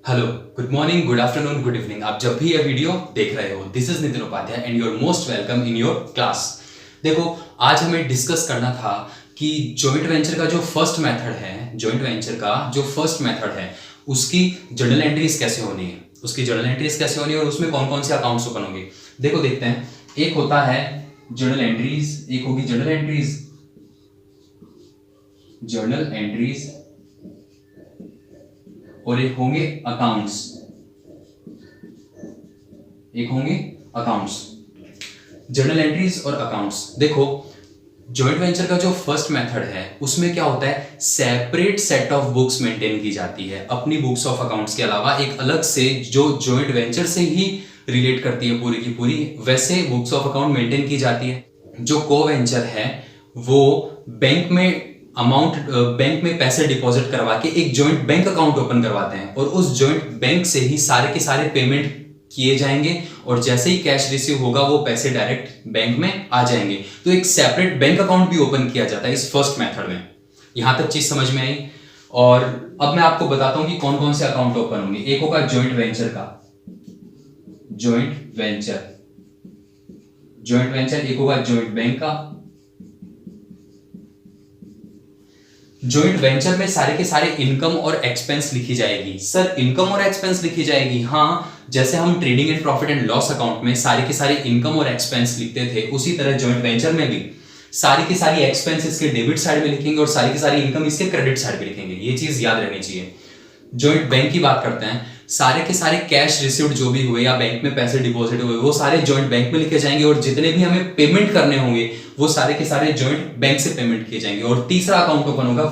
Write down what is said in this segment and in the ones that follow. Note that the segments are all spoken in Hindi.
Hello, good morning, good afternoon, good evening. आप जब भी ये वीडियो देख रहे हो, this is Nitin Upadhyay and you are most welcome in your class. देखो, आज हमें डिस्कस करना था कि जॉइंट वेंचर का जो फर्स्ट मेथड है, उसकी जर्नल एंट्रीज कैसे होनी है, और उसमें कौन कौन से अकाउंट्स ओपन होंगे। देखो, देखते हैं। एक होता है जर्नल एंट्रीज, एक होगी जर्नल एंट्रीज और एक होंगे अकाउंट्स। जर्नल एंट्रीज और अकाउंट्स। देखो, जॉइंट वेंचर का जो फर्स्ट मेथड है उसमें क्या होता है, separate set of books maintain की जाती है अपनी बुक्स ऑफ अकाउंट्स के अलावा, एक अलग से जो जॉइंट वेंचर से ही रिलेट करती है पूरी की पूरी, वैसे बुक्स ऑफ अकाउंट मेंटेन की जाती है। जो को वेंचर है वो बैंक में पैसे डिपॉजिट करवा के एक जॉइंट बैंक अकाउंट ओपन करवाते हैं और उस जॉइंट बैंक से ही सारे के सारे पेमेंट किए जाएंगे और जैसे ही कैश रिसीव होगा वो पैसे डायरेक्ट बैंक में आ जाएंगे। तो एक सेपरेट बैंक अकाउंट भी ओपन किया जाता है इस फर्स्ट मेथड में। यहां तक चीज समझ में आई। और अब मैं आपको बताता हूं कि कौन कौन से अकाउंट ओपन होंगे। एक होगा जॉइंट वेंचर, एक होगा जॉइंट बैंक का। जॉइंट वेंचर में सारे के सारे इनकम और एक्सपेंस लिखी जाएगी। सर, इनकम और एक्सपेंस लिखी जाएगी? हाँ, जैसे हम trading and profit and loss account में सारे के सारे इनकम और एक्सपेंस लिखते थे, उसी तरह जॉइंट वेंचर में भी सारी की सारी एक्सपेंस इसके डेबिट साइड में लिखेंगे और सारी की सारी इनकम इसके क्रेडिट साइड में लिखेंगे। ये चीज याद रहनी चाहिए। जॉइंट बैंक की बात करते हैं, सारे के सारे कैश रिसीव्ड जो भी हुए या बैंक में पैसे डिपॉजिट हुए वो सारे जॉइंट बैंक में लिखे जाएंगे और जितने भी हमें पेमेंट करने होंगे वो सारे के सारे जॉइंट बैंक से पेमेंट किए जाएंगे। और तीसरा अकाउंट ओपन होगा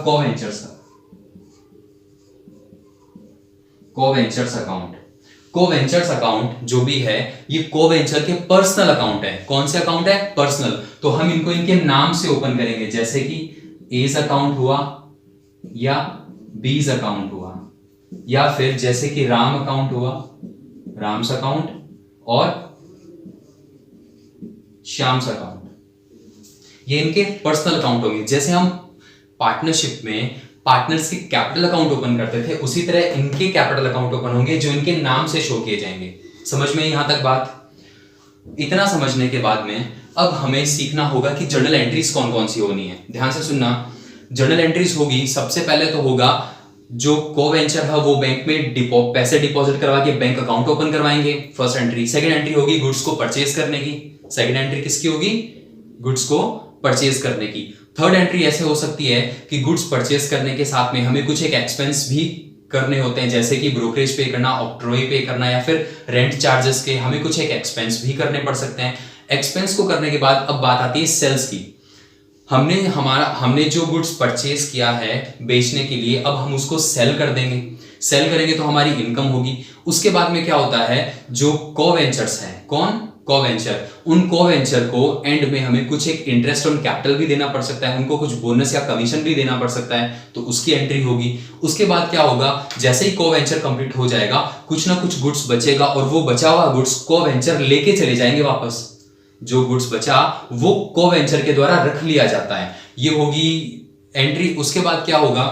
कोवेंचर्स अकाउंट जो भी है, ये कोवेंचर के पर्सनल अकाउंट है। कौन से अकाउंट है? पर्सनल। तो हम इनको इनके नाम से ओपन करेंगे, जैसे कि एज अकाउंट हुआ या बीज अकाउंट हुआ, या फिर जैसे कि राम अकाउंट हुआ, राम्स अकाउंट, और श्याम्स अकाउंट। ये इनके पर्सनल अकाउंट होंगे। जैसे हम पार्टनरशिप में पार्टनर्स के कैपिटल अकाउंट ओपन करते थे, उसी तरह इनके कैपिटल अकाउंट ओपन होंगे जो इनके नाम से शो किए जाएंगे। समझ में यहां तक बात? इतना समझने के बाद में अब हमें सीखना होगा कि जर्नल एंट्रीज कौन कौन सी होनी है। ध्यान से सुनना। जर्नल एंट्रीज होगी, सबसे पहले तो होगा जो को वेंचर है वो बैंक में पैसे डिपॉजिट करवा के बैंक अकाउंट ओपन करवाएंगे, फर्स्ट एंट्री। सेकंड एंट्री होगी गुड्स को परचेज करने की। सेकंड एंट्री किसकी होगी? गुड्स को परचेज करने की। थर्ड एंट्री ऐसे हो सकती है कि गुड्स परचेज करने के साथ में हमें कुछ एक एक्सपेंस भी करने होते हैं, जैसे कि ब्रोकरेज पे करना, ऑक्ट्रॉय पे करना, या फिर रेंट चार्जेस के हमें कुछ एक एक्सपेंस भी करने पड़ सकते हैं। एक्सपेंस को करने के बाद अब बात आती है सेल्स की। हमने जो गुड्स परचेज किया है बेचने के लिए, अब हम उसको सेल करेंगे तो हमारी इनकम होगी। उसके बाद में क्या होता है, जो कोवेंचर्स हैं, कौन? कोवेंचर। उन कोवेंचर को एंड में हमें कुछ एक इंटरेस्ट ऑन कैपिटल भी देना पड़ सकता है, उनको कुछ बोनस या कमीशन भी देना पड़ सकता है, तो उसकी एंट्री होगी। उसके बाद क्या होगा, जैसे ही कोवेंचर कंप्लीट हो जाएगा कुछ ना कुछ गुड्स बचेगा और वो बचा हुआ गुड्स कोवेंचर लेके चले जाएंगे वापस। जो गुड्स बचा वो कोवेंचर के द्वारा रख लिया जाता है। ये होगी एंट्री। उसके बाद क्या होगा,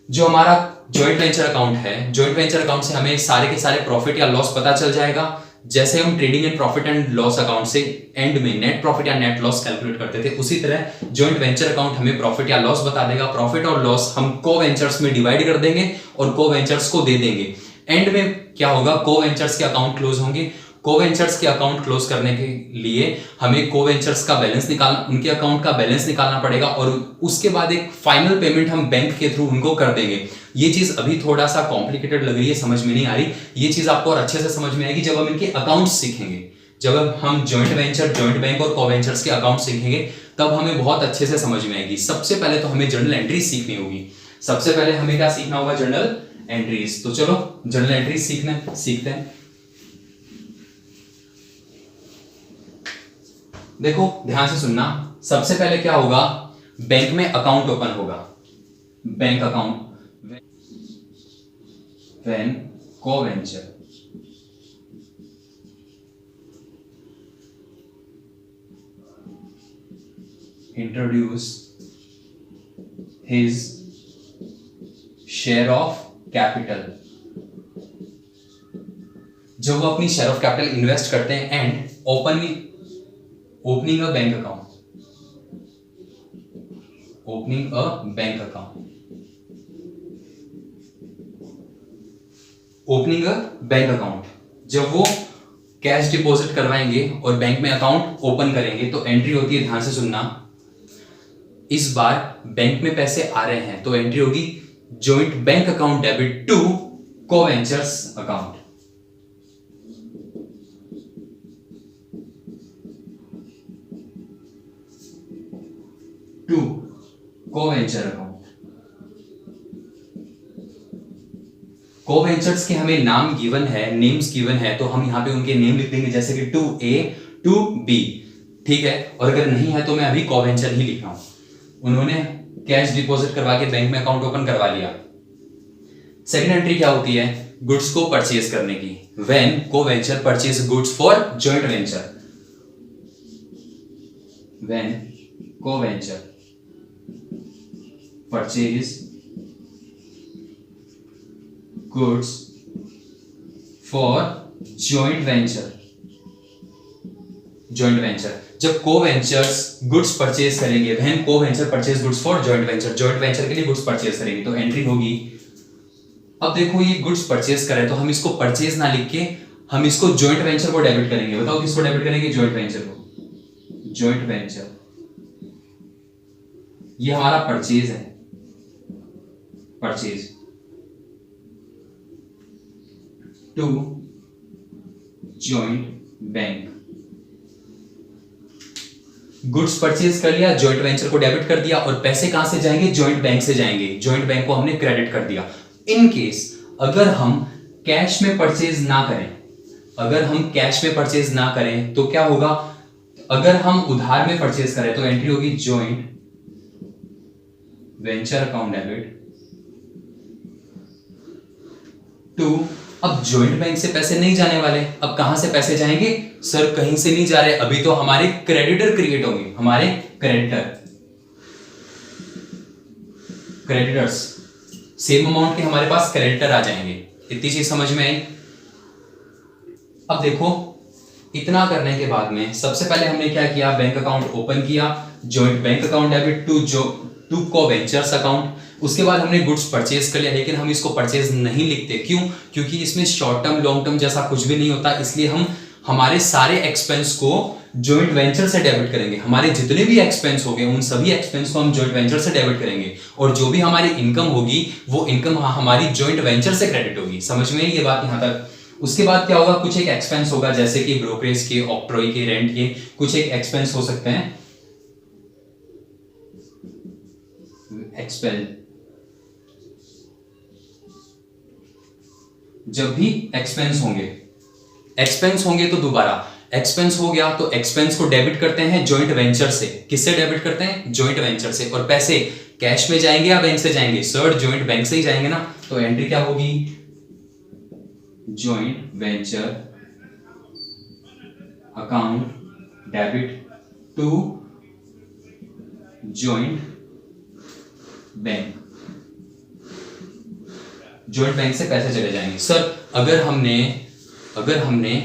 जो हमारा जॉइंट वेंचर अकाउंट है, जॉइंट वेंचर अकाउंट से हमें सारे के सारे प्रॉफिट या लॉस पता चल जाएगा। जैसे हम trading and profit and loss account से एंड में नेट प्रॉफिट या नेट लॉस कैलकुलेट करते थे, उसी तरह जॉइंट वेंचर अकाउंट हमें प्रॉफिट या लॉस बता देगा। प्रॉफिट और लॉस हम को वेंचर्स में डिवाइड कर देंगे और को वेंचर्स को दे देंगे। एंड में क्या होगा, को वेंचर्स के अकाउंट क्लोज होंगे। कोवेंचर्स के अकाउंट क्लोज करने के लिए हमें कोवेंचर्स का बैलेंस निकालना, उनके अकाउंट का बैलेंस निकालना पड़ेगा और उसके बाद एक फाइनल पेमेंट हम बैंक के थ्रू उनको कर देंगे। ये चीज अभी थोड़ा सा कॉम्प्लिकेटेड लग रही है, समझ में नहीं आ रही। ये चीज आपको और अच्छे से समझ में आएगी जब हम इनके अकाउंट्स सीखेंगे। जब हम जॉइंट वेंचर, जॉइंट बैंक और कोवेंचर्स के अकाउंट सीखेंगे तब हमें बहुत अच्छे से समझ में आएगी। सबसे पहले तो हमें जर्नल एंट्रीज सीखनी होगी। सबसे पहले हमें क्या सीखना होगा? Journal entries. तो चलो जर्नल एंट्रीज सीखते हैं। देखो, ध्यान से सुनना। सबसे पहले क्या होगा, बैंक में अकाउंट ओपन होगा। Bank account when coventurer introduce his share of capital जब वो अपनी शेयर ऑफ कैपिटल इन्वेस्ट करते हैं and opening a bank account, opening a bank account, opening a bank account, जब वो कैश डिपॉजिट करवाएंगे और बैंक में अकाउंट ओपन करेंगे तो एंट्री होती है, ध्यान से सुनना, इस बार बैंक में पैसे आ रहे हैं तो एंट्री होगी joint bank account debit to coventurers account, to coventurer account. Coventurers के हमें नाम गिवन है, नेम्स गिवन है, तो हम यहां पे उनके नेम लिख देंगे, जैसे कि 2A 2B, ठीक है। और अगर नहीं है तो मैं अभी कोवेंचर ही लिख रहा हूं। उन्होंने कैश डिपॉजिट करवा के बैंक में अकाउंट ओपन करवा लिया। सेकंड एंट्री क्या होती है, गुड्स को परचेज करने की, when coventurer purchase goods for joint venture, when coventurer purchase goods for joint venture, joint venture, जब कोवेंचर्स गुड्स परचेज करेंगे, when coventurer purchase goods for joint venture, joint venture के लिए गुड्स परचेज करेंगे तो एंट्री होगी। अब देखो ये गुड्स परचेज करें तो हम इसको परचेज ना लिख के हम इसको जॉइंट वेंचर को डेबिट करेंगे। बताओ किसको डेबिट करेंगे, जॉइंट वेंचर को, जॉइंट वेंचर, ये हमारा परचेज है, purchase to joint bank, goods purchase कर लिया, जॉइंट वेंचर को डेबिट कर दिया, और पैसे कहां से जाएंगे, जॉइंट बैंक से जाएंगे, जॉइंट बैंक को हमने क्रेडिट कर दिया। इन केस अगर हम कैश में परचेज ना करें, अगर हम कैश में परचेज ना करें तो क्या होगा, अगर हम उधार में परचेज करें तो एंट्री होगी joint venture account debit to, अब जॉइंट बैंक से पैसे नहीं जाने वाले, अब कहां से पैसे जाएंगे, सर कहीं से नहीं जा रहे, अभी तो हमारे क्रेडिटर क्रिएट होंगे, हमारे क्रेडिटर्स सेम अमाउंट के हमारे पास क्रेडिटर आ जाएंगे। इतनी चीज समझ में आई। अब देखो इतना करने के बाद में सबसे पहले हमने क्या किया, बैंक अकाउंट ओपन किया, joint bank account debit to coventurers account, उसके बाद हमने गुड्स परचेज कर लिया, लेकिन हम इसको परचेज नहीं लिखते, क्यों, क्योंकि इसमें शॉर्ट टर्म लॉन्ग टर्म जैसा कुछ भी नहीं होता, इसलिए हम हमारे सारे एक्सपेंस को जॉइंट वेंचर से डेबिट करेंगे, हमारे जितने भी एक्सपेंस हो गए उन सभी एक्सपेंस को हम जॉइंट वेंचर से डेबिट करेंगे, और जो भी हमारी इनकम होगी वो इनकम हमारी जॉइंट वेंचर से क्रेडिट होगी। समझ में ये बात यहां तक। उसके बाद क्या होगा, कुछ एक एक्सपेंस होगा, जैसे कि ब्रोकरेज के, ऑक्ट्रॉय के, रेंट के, कुछ एक एक्सपेंस हो सकते हैं, एक्सपेंस, जब भी एक्सपेंस होंगे तो दोबारा एक्सपेंस हो गया तो एक्सपेंस को डेबिट करते हैं जॉइंट वेंचर से, किससे डेबिट करते हैं, जॉइंट वेंचर से, और पैसे कैश में जाएंगे या बैंक से जाएंगे, सर जॉइंट बैंक से ही जाएंगे ना, तो एंट्री क्या होगी, joint venture account debit to joint bank, joint bank से पैसे चले जाएंगे। सर अगर हमने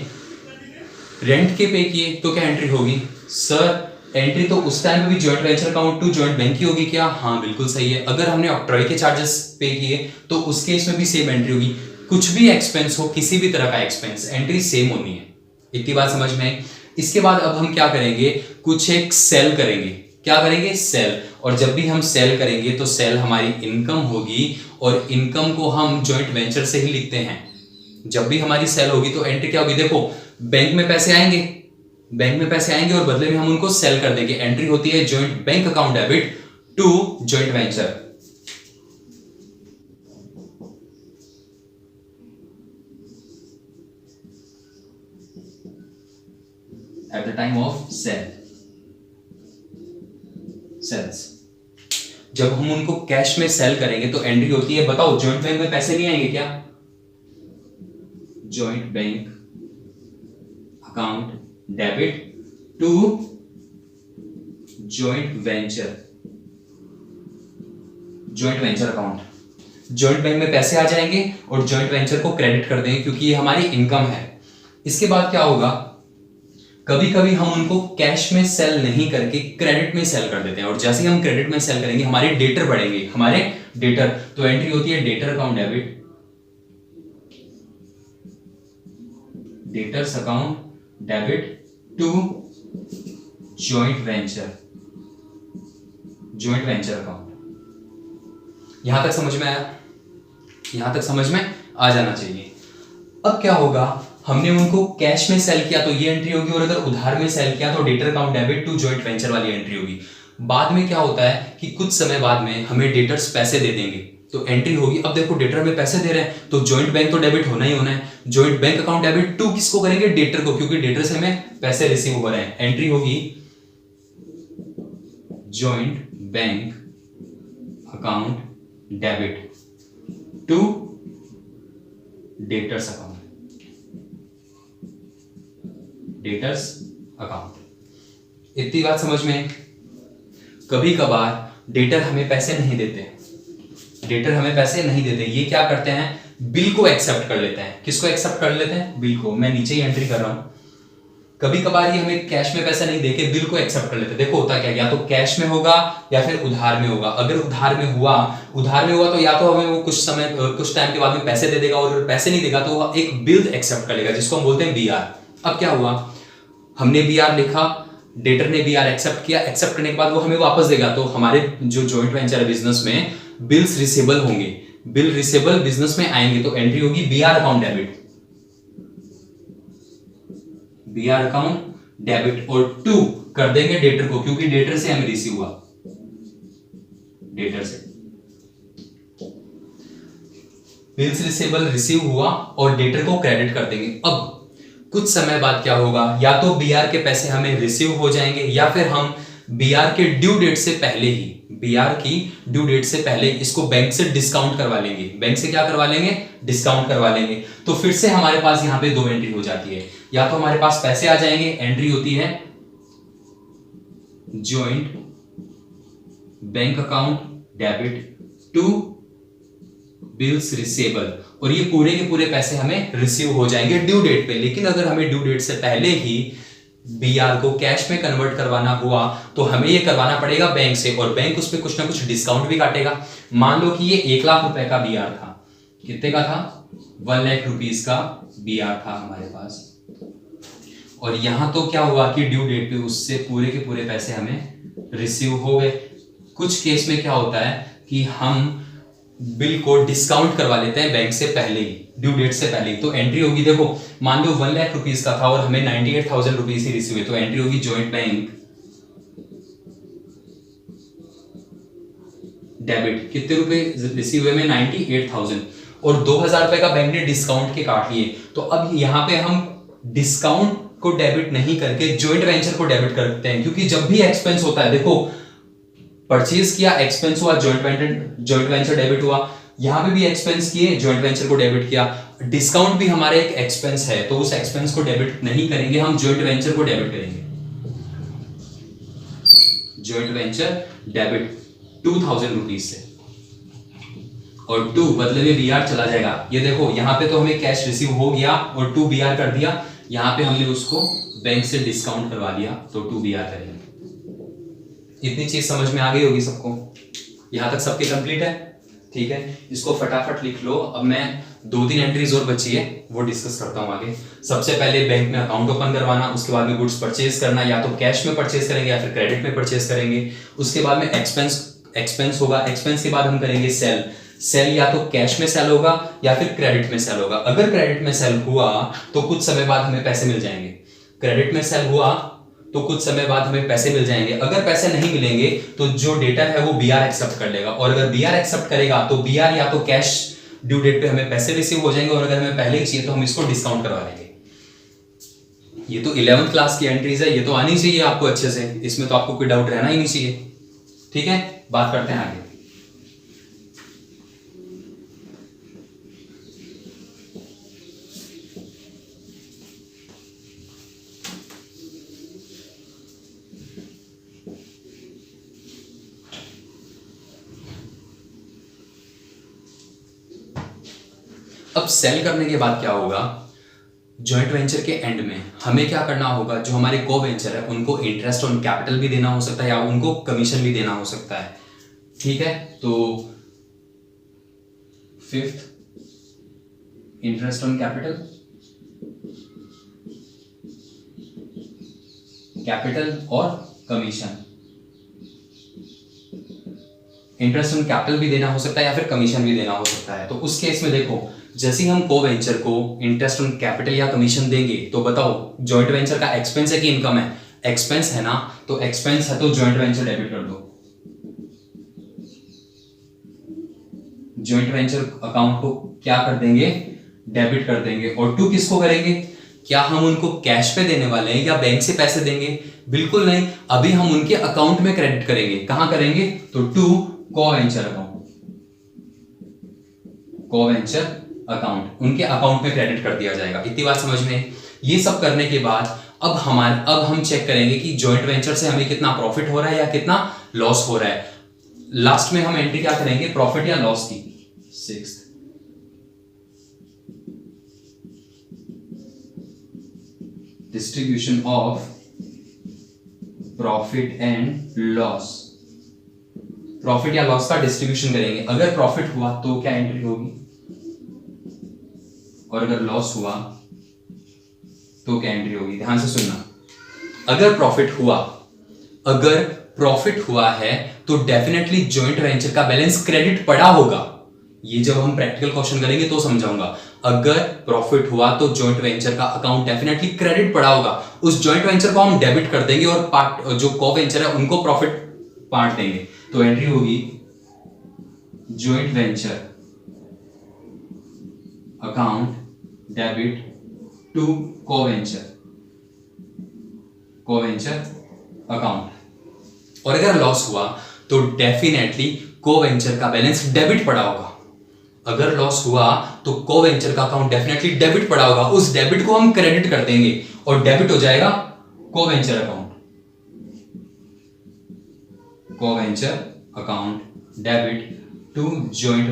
रेंट के पे किए तो क्या एंट्री होगी, सर एंट्री तो उस टाइम में भी joint venture account to joint bank की होगी क्या, हाँ बिल्कुल सही है। अगर हमने ऑक्ट्रॉय के चार्जेस पे किए तो उस केस में भी सेम एंट्री होगी। कुछ भी एक्सपेंस हो, किसी भी तरह का एक्सपेंस, एंट्री सेम होनी है। इतनी बात समझ में आई। इसके बाद अब हम क्या करेंगे, कुछ एक सेल करेंगे। क्या करेंगे, सेल। और जब भी हम सेल करेंगे तो सेल हमारी इनकम होगी, और इनकम को हम जॉइंट वेंचर से ही लिखते हैं। जब भी हमारी सेल होगी तो एंट्री क्या होगी, देखो बैंक में पैसे आएंगे, और बदले में हम उनको सेल कर देंगे। एंट्री होती है joint bank account debit to joint venture. At the time of sales, जब हम उनको कैश में सेल करेंगे तो एंट्री होती है, बताओ जॉइंट बैंक में पैसे नहीं आएंगे क्या, joint bank account debit to joint venture account. Joint bank में पैसे आ जाएंगे और जॉइंट वेंचर को क्रेडिट कर देंगे, क्योंकि ये हमारी इनकम है। इसके बाद क्या होगा, कभी कभी हम उनको कैश में सेल नहीं करके क्रेडिट में सेल कर देते हैं, और जैसे ही हम क्रेडिट में सेल करेंगे हमारे डेटर बढ़ेंगे, हमारे डेटर, तो एंट्री होती है debtor account debit, debtors account debit to joint venture account. यहां तक समझ में आया? यहां तक समझ में आ जाना चाहिए। अब क्या होगा, हमने उनको कैश में सेल किया तो ये एंट्री होगी, और अगर उधार में सेल किया तो debtor account debit to joint venture वाली एंट्री होगी। बाद में क्या होता है कि कुछ समय बाद में हमें डेटर्स पैसे दे देंगे तो एंट्री होगी, अब देखो डेटर हमें पैसे दे रहे हैं तो जॉइंट बैंक तो डेबिट होना ही होना है, joint bank account debit to किसको करेंगे, डेटर को, क्योंकि डेटर से हमें पैसे रिसीव हो रहे हैं। एंट्री होगी joint bank account debit to debtors account, debtors account. इतनी बात समझ में? कभी कभार डेटर हमें पैसे नहीं देते, डेटर हमें पैसे नहीं देते, ये क्या करते हैं, बिल को एक्सेप्ट कर लेते हैं। किसको एक्सेप्ट कर लेते हैं, बिल को। मैं नीचे ही एंट्री कर रहा हूं। कभी कभार ये हमें कैश में पैसा नहीं देके बिल को एक्सेप्ट कर लेते हैं। देखो होता क्या, या तो कैश में होगा या फिर उधार में होगा। अगर उधार में हुआ तो या तो हमें वो कुछ टाइम के बाद में पैसे दे देगा, और अगर पैसे नहीं देगा तो वो एक बिल एक्सेप्ट कर लेगा, जिसको हम बोलते हैं बीआर। अब क्या हुआ, हमने बीआर लिखा, डेटर ने बीआर एक्सेप्ट किया, एक्सेप्ट करने के बाद वो हमें वापस देगा, तो हमारे जो जॉइंट वेंचर है बिजनेस में बिल्स रिसेबल होंगे, बिल रिसेबल बिजनेस में आएंगे, तो एंट्री होगी BR account debit, BR account debit, और टू कर देंगे डेटर को, क्योंकि डेटर से हमें रिसीव हुआ, डेटर से बिल्स रिसेबल रिसीव हुआ और डेटर को क्रेडिट कर देंगे। अब कुछ समय बाद क्या होगा, या तो बीआर के पैसे हमें रिसीव हो जाएंगे, या फिर हम बीआर के ड्यू डेट से पहले ही, बीआर की ड्यू डेट से पहले इसको बैंक से डिस्काउंट करवा लेंगे। बैंक से क्या करवा लेंगे, डिस्काउंट करवा लेंगे। तो फिर से हमारे पास यहां पे दो एंट्री हो जाती है, या तो हमारे पास पैसे आ जाएंगे, एंट्री होती है joint bank account debit to bills receivable, और ये पूरे के पूरे पैसे हमें रिसीव हो जाएंगे ड्यू डेट पे। लेकिन अगर हमें ड्यू डेट से पहले ही बीआर को कैश में कन्वर्ट करवाना हुआ तो हमें ये करवाना पड़ेगा बैंक से, और बैंक उस पर कुछ ना कुछ डिस्काउंट भी काटेगा। मान लो कि ये 1 लाख रुपए का बीआर था, कितने का था, 1 लाख रुपीस का बीआर था हमारे पास, और यहां तो क्या हुआ कि ड्यू डेट पे उससे पूरे के पूरे पैसे हमें रिसीव हो गए। कुछ केस में क्या होता है कि हम बिल को डिस्काउंट करवा लेते हैं बैंक से पहले ही, ड्यू डेट से पहले ही, तो एंट्री होगी, देखो मान लो 1 लाख रुपीस का था और हमें 98,000 रुपीस ही रिसीव हुए, तो एंट्री होगी जॉइंट बैंक डेबिट, कितने रुपए रिसीव हुए में, 98,000, और 2,000 रुपए का बैंक ने डिस्काउंट के काट लिए। तो अब यहां पे हम डिस्काउंट को डेबिट नहीं करके जॉइंट वेंचर को डेबिट करते हैं, क्योंकि जब भी एक्सपेंस होता है, देखो परचेज किया, एक्सपेंस हुआ, जॉइंट वेंचर डेबिट हुआ, यहां पे भी एक्सपेंस किए, जॉइंट वेंचर को डेबिट किया। डिस्काउंट भी हमारे एक एक्सपेंस है, तो उस एक्सपेंस को डेबिट नहीं करेंगे, हम जॉइंट वेंचर को डेबिट करेंगे, जॉइंट वेंचर डेबिट 2,000 रुपीज से, और 2 बदले में बीआर चला जाएगा। ये देखो यहां पे तो हमें कैश रिसीव हो गया और 2 बीआर कर दिया, यहां पे हमने उसको बैंक से डिस्काउंट करवा दिया, तो 2 बीआर करेंगे। इतनी चीज समझ में आ गई होगी सबको? यहां तक सबके कंप्लीट है? ठीक है, इसको फटाफट लिख लो। अब मैं 2-3 एंट्रीज और बची है वो डिस्कस करता हूं आगे। सबसे पहले बैंक में अकाउंट ओपन करवाना, उसके बाद में गुड्स परचेज करना, या तो कैश में परचेज करेंगे या फिर क्रेडिट में परचेज करेंगे। उसके बाद में एक्सपेंस होगा, एक्सपेंस के बाद हम करेंगे सेल या तो कैश में सेल होगा या फिर क्रेडिट में सेल होगा। अगर क्रेडिट में सेल हुआ तो कुछ समय बाद हमें पैसे मिल जाएंगे, क्रेडिट में सेल हुआ तो कुछ समय बाद हमें पैसे मिल जाएंगे। अगर पैसे नहीं मिलेंगे तो जो डेटर है वो बीआर एक्सेप्ट कर लेगा, और अगर बीआर एक्सेप्ट करेगा तो बीआर या तो कैश ड्यू डेट पे हमें पैसे रिसीव हो जाएंगे, और अगर हमें पहले ही चाहिए तो हम इसको डिस्काउंट करवा लेंगे। ये तो 11th क्लास की एंट्रीज है, ये तो आनी चाहिए आपको अच्छे से, इसमें तो आपको कोई डाउट रहना ही नहीं चाहिए। ठीक है, बात करते हैं आगे। अब सेल करने के बाद क्या होगा, जॉइंट वेंचर के एंड में हमें क्या करना होगा, जो हमारे को वेंचर है उनको इंटरेस्ट ऑन कैपिटल भी देना हो सकता है या उनको कमीशन भी देना हो सकता है। ठीक है, तो fifth, interest on capital, capital और कमीशन। इंटरेस्ट ऑन कैपिटल भी देना हो सकता है या फिर कमीशन भी देना हो सकता है। तो उस केस में देखो, जैसे ही हम को वेंचर को इंटरेस्ट ऑन कैपिटल या कमीशन देंगे तो बताओ जॉइंट वेंचर का एक्सपेंस है कि इनकम है? एक्सपेंस है ना, तो एक्सपेंस है तो जॉइंट वेंचर डेबिट कर दो। जॉइंट वेंचर अकाउंट को क्या कर देंगे, डेबिट कर देंगे। और टू किसको करेंगे, क्या हम उनको कैश पे देने वाले हैं या बैंक से पैसे देंगे? बिल्कुल नहीं, अभी हम उनके अकाउंट में क्रेडिट करेंगे। कहां करेंगे, तो टू को वेंचर अकाउंट, को वेंचर अकाउंट, उनके अकाउंट में क्रेडिट कर दिया जाएगा। इतनी बात समझ में? ये सब करने के बाद अब हम चेक करेंगे कि जॉइंट वेंचर से हमें कितना प्रॉफिट हो रहा है या कितना लॉस हो रहा है। लास्ट में हम एंट्री क्या करेंगे, प्रॉफिट या लॉस की। Sixth, distribution of profit and loss. Profit या लॉस का डिस्ट्रीब्यूशन करेंगे। अगर प्रॉफिट हुआ तो क्या एंट्री होगी, और अगर लॉस हुआ तो क्या एंट्री होगी? ध्यान से सुनना। अगर प्रॉफिट हुआ है तो डेफिनेटली जॉइंट वेंचर का बैलेंस क्रेडिट पड़ा होगा। ये जब हम प्रैक्टिकल क्वेश्चन करेंगे तो समझाऊंगा। अगर प्रॉफिट हुआ तो जॉइंट वेंचर का अकाउंट डेफिनेटली क्रेडिट पड़ा होगा। उस जॉइंट वेंचर को हम डेबिट कर देंगे और पार्ट जो को वेंचर है उनको प्रॉफिट बांट देंगे। तो एंट्री होगी joint venture account debit to co venture account. और अगर लॉस हुआ तो डेफिनेटली को वेंचर का बैलेंस डेबिट पड़ा होगा। अगर लॉस हुआ तो को वेंचर का अकाउंट डेफिनेटली डेबिट पड़ा होगा। उस डेबिट को हम क्रेडिट कर देंगे और डेबिट हो जाएगा co venture account debit to joint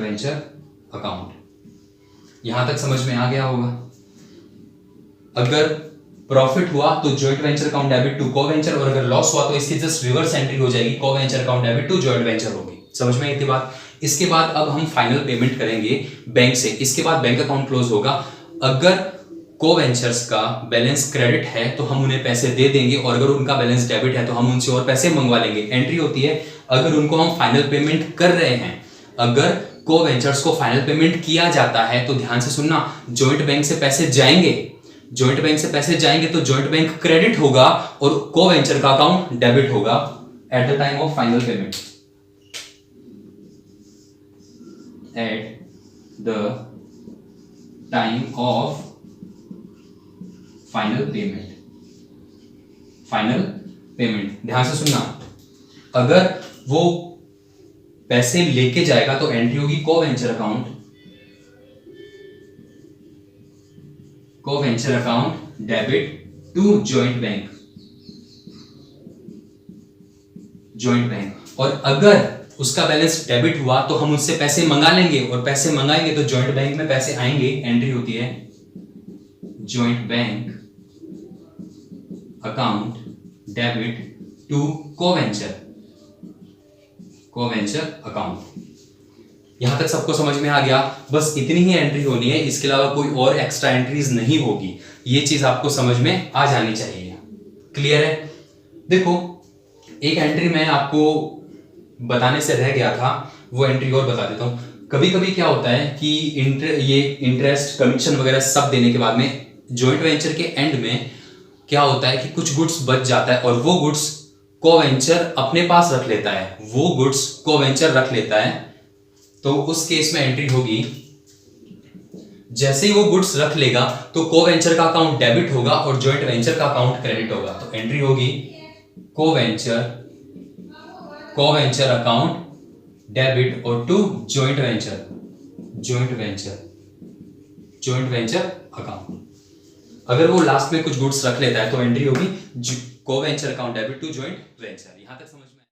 venture account. यहां तक समझ में आ गया होगा। अगर प्रॉफिट हुआ तो joint venture account debit to co venture, और अगर लॉस हुआ तो इसकी जस्ट रिवर्स एंट्री हो जाएगी, co venture account debit to joint venture होगी। समझ में इतनी बात? इसके बाद अब हम फाइनल पेमेंट करेंगे बैंक से। इसके बाद बैंक अकाउंट क्लोज होगा। अगर को वेंचर्स का बैलेंस क्रेडिट है तो हम उन्हें पैसे दे देंगे, और अगर उनका बैलेंस डेबिट है तो हम उनसे और पैसे मंगवा लेंगे। एंट्री होती है अगर उनको हम फाइनल पेमेंट कर रहे हैं। अगर को वेंचर्स को फाइनल पेमेंट किया जाता है तो ध्यान से सुनना, जॉइंट बैंक से पैसे जाएंगे। जॉइंट बैंक से पैसे जाएंगे तो जॉइंट बैंक क्रेडिट होगा और को वेंचर का अकाउंट डेबिट होगा eight the time of final payment. Eight the time of final payment. ध्यान से सुनना, अगर वो पैसे लेके जाएगा तो एंट्री होगी co venture account debit to joint bank. और अगर उसका बैलेंस डेबिट हुआ तो हम उससे पैसे मंगा लेंगे, और पैसे मंगाएंगे तो जॉइंट बैंक में पैसे आएंगे। एंट्री होती है joint bank account debit to co venture account. यहां तक सबको समझ में आ गया? बस इतनी ही एंट्री होनी है, इसके अलावा कोई और एक्स्ट्रा एंट्रीज नहीं होगी। ये चीज आपको समझ में आ जानी चाहिए। क्लियर है? देखो, एक एंट्री मैं आपको बताने से रह गया था, वो एंट्री और बता देता हूं। कभी कभी क्या होता है कि ये इंटरेस्ट कमीशन वगैरह सब देने के बाद में जॉइंट वेंचर के एंड में क्या होता है कि कुछ गुड्स बच जाता है, और वो गुड्स को वेंचर अपने पास रख लेता है। तो उस केस में एंट्री होगी, जैसे ही वो गुड्स रख लेगा तो को वेंचर का अकाउंट डेबिट होगा और जॉइंट वेंचर का अकाउंट क्रेडिट होगा। तो एंट्री होगी को वेंचर अकाउंट डेबिट और टू जॉइंट वेंचर अकाउंट। अगर वो लास्ट में कुछ गुड्स रख लेता है तो एंट्री होगी co venture account debit to joint venture. यहां तक समझ